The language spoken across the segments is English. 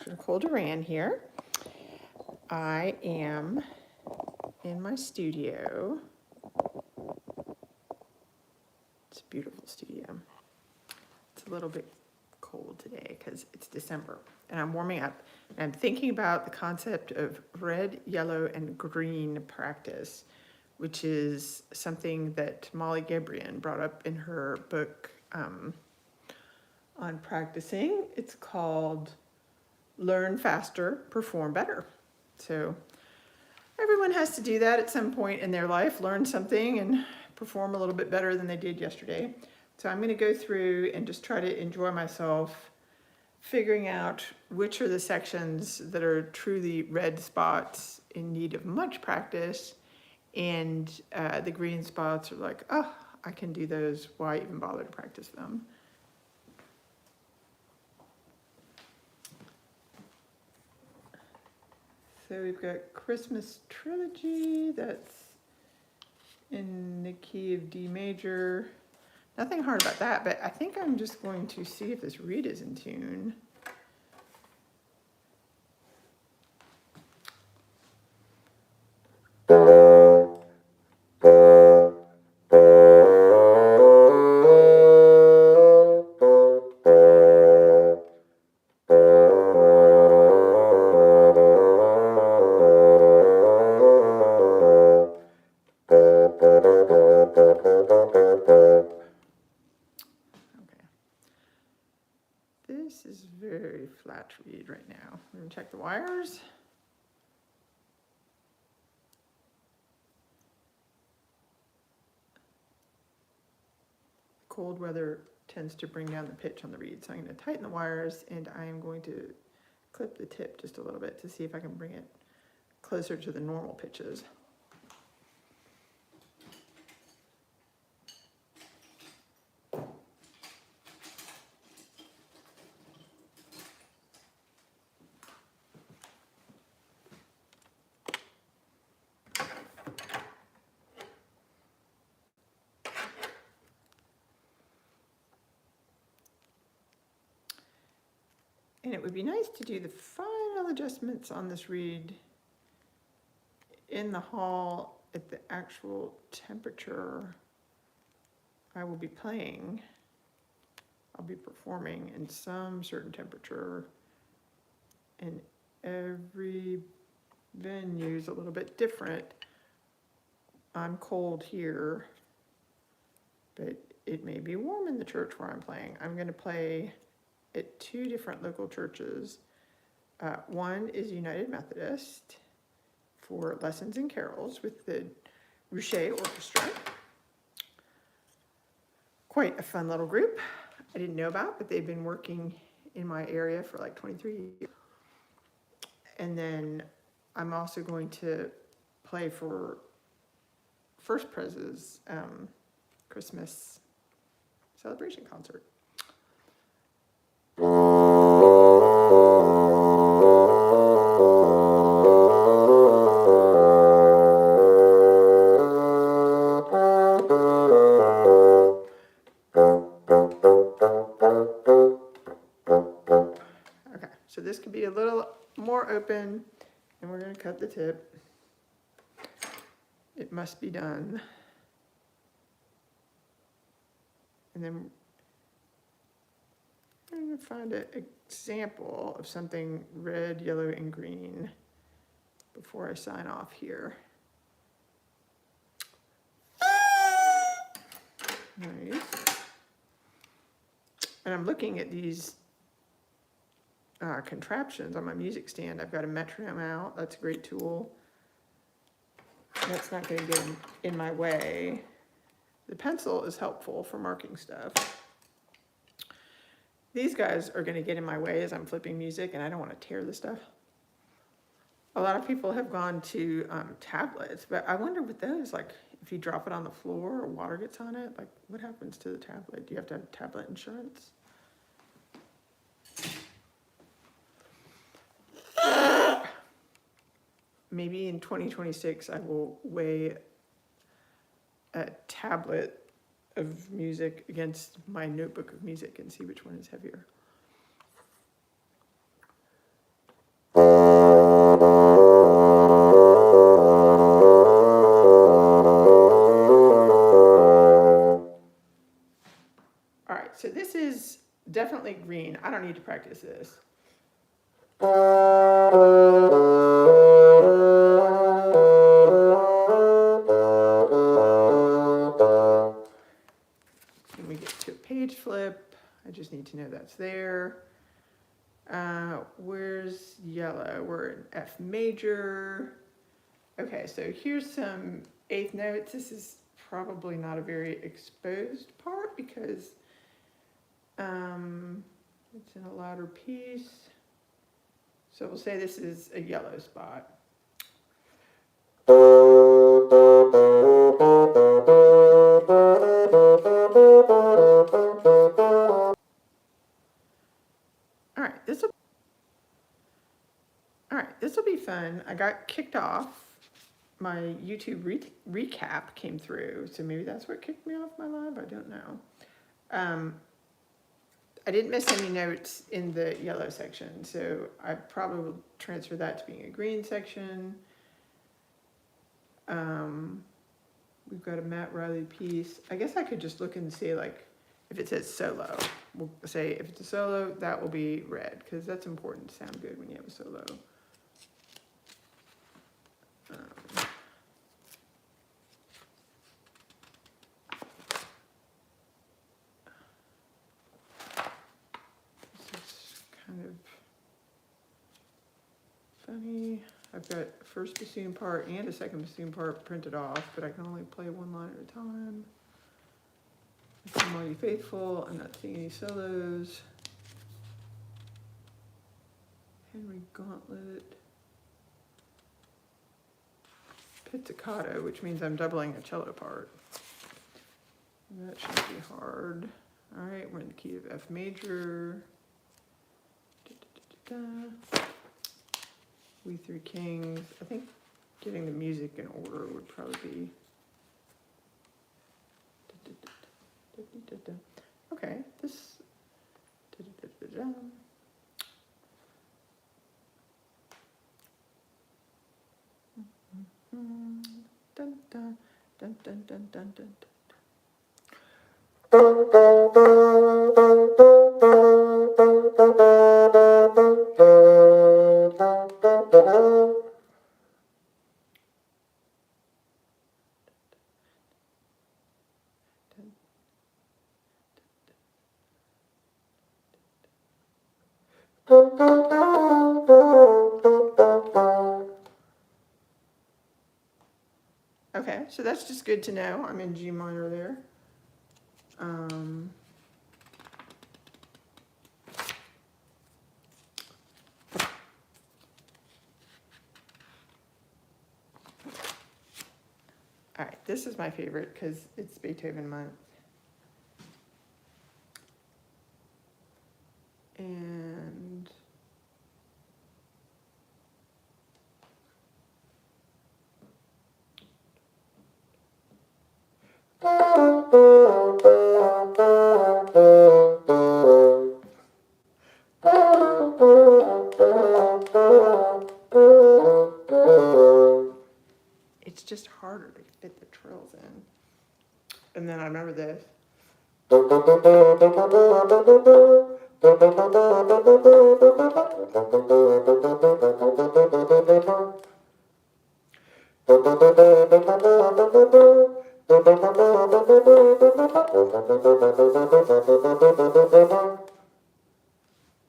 Nicole Duran here. I am in my studio. It's a beautiful studio. It's a little bit cold today because it's December and I'm warming up. And I'm thinking about the concept of red, yellow, and green practice, which is something that Molly Gabrian brought up in her book on practicing. It's called Learn Faster, Perform Better. So everyone has to do that at some point in their life, learn something and perform a little bit better than they did yesterday. So I'm going to go through and just try to enjoy myself figuring out which are the sections that are truly red spots in need of much practice, and the green spots are like, oh, I can do those, why even bother to practice them? So we've got Christmas Trilogy, that's in the key of D major. Nothing hard about that, but I think I'm just going to see if this reed is in tune. This is very flat reed right now. We're gonna check the wires. Cold weather tends to bring down the pitch on the reed, so I'm going to tighten the wires and I'm going to clip the tip just a little bit to see if I can bring it closer to the normal pitches. And it would be nice to do the final adjustments on this reed in the hall at the actual temperature I will be playing. I'll be performing in some certain temperature, and every venue is a little bit different. I'm cold here, but it may be warm in the church where I'm playing. I'm going to play at two different local churches. One is United Methodist for lessons and carols with the Ruche Orchestra. Quite a fun little group I didn't know about, but they've been working in my area for like 23 years. And then I'm also going to play for First Prez's Christmas celebration concert. Okay, so this could be a little more open, and we're going to cut the tip. It must be done. And then I'm going to find an example of something red, yellow, and green before I sign off here. Nice. And I'm looking at these contraptions on my music stand. I've got a metronome out. That's a great tool. That's not going to get in my way. The pencil is helpful for marking stuff. These guys are going to get in my way as I'm flipping music, and I don't want to tear the stuff. A lot of people have gone to tablets, but I wonder with those, like if you drop it on the floor or water gets on it, like what happens to the tablet? Do you have to have tablet insurance? Maybe in 2026 I will weigh a tablet of music against my notebook of music and see which one is heavier. practice this. When we get to a page flip, I just need to know that's there. Where's yellow? We're in F major. Okay, so here's some eighth notes. This is probably not a very exposed part because it's in a louder piece. So we'll say this is a yellow spot. This will be fun. I got kicked off. My YouTube recap came through, so maybe that's what kicked me off my live. I don't know. I didn't miss any notes in the yellow section, so I probably will transfer that to being a green section. We've got a Matt Riley piece. I guess I could just look and see, like, if it says solo. We'll say if it's a solo, that will be red, because that's important to sound good when you have a solo. This is kind of funny. I've got a first bassoon part and a second bassoon part printed off, but I can only play one line at a time. I'm already faithful. I'm not seeing any solos. Henry Gauntlet. Pizzicato, which means I'm doubling a cello part. That shouldn't be hard. All right, we're in the key of F major. We Three Kings. I think getting the music in order would probably be. Okay, this. Dun, dun, dun, dun, dun, dun, dun. Okay, so that's just good to know. I'm in G minor there. All right, this is my favorite because it's Beethoven month. And it's just harder to fit the trills in. And then I remember this.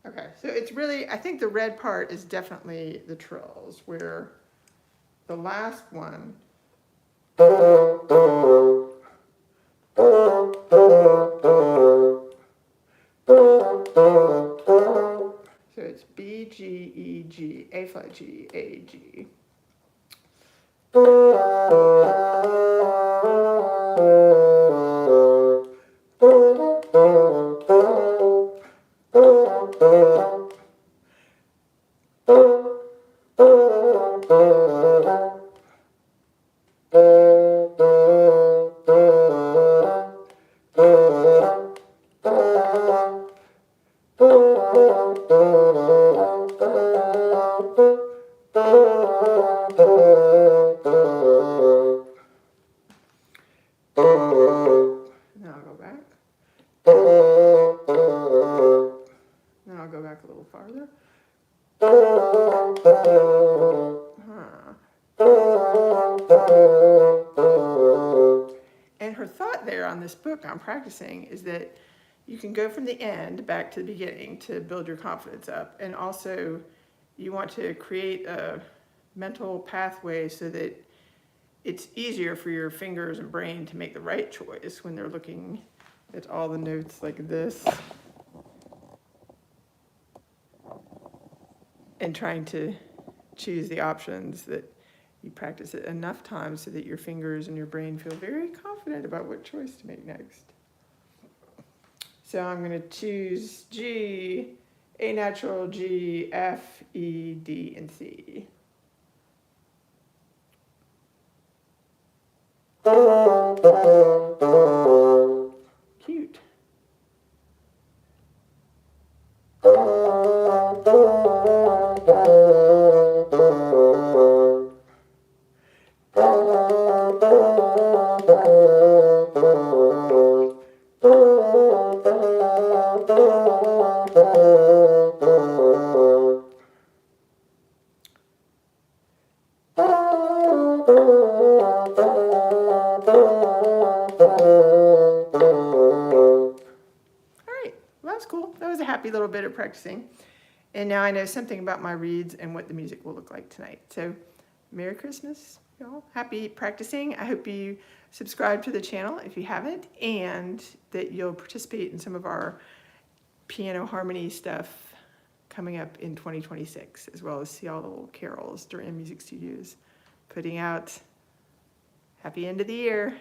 Okay, so it's really, I think the red part is definitely the trills, where the last one. So it's B, G, E, G, A flat G, A, G. back a little farther. And her thought there on this book I'm practicing is that you can go from the end back to the beginning to build your confidence up. And also you want to create a mental pathway so that it's easier for your fingers and brain to make the right choice when they're looking at all the notes like this and trying to choose the options. That you practice it enough times so that your fingers and your brain feel very confident about what choice to make next. So I'm going to choose G, A natural, G, F, E, D, and C. Cute. Cool. That was a happy little bit of practicing. And now I know something about my reeds and what the music will look like tonight. So Merry Christmas, y'all. Happy practicing. I hope you subscribe to the channel if you haven't, and that you'll participate in some of our piano harmony stuff coming up in 2026, as well as see all the little carols Duran Music Studios putting out. Happy end of the year.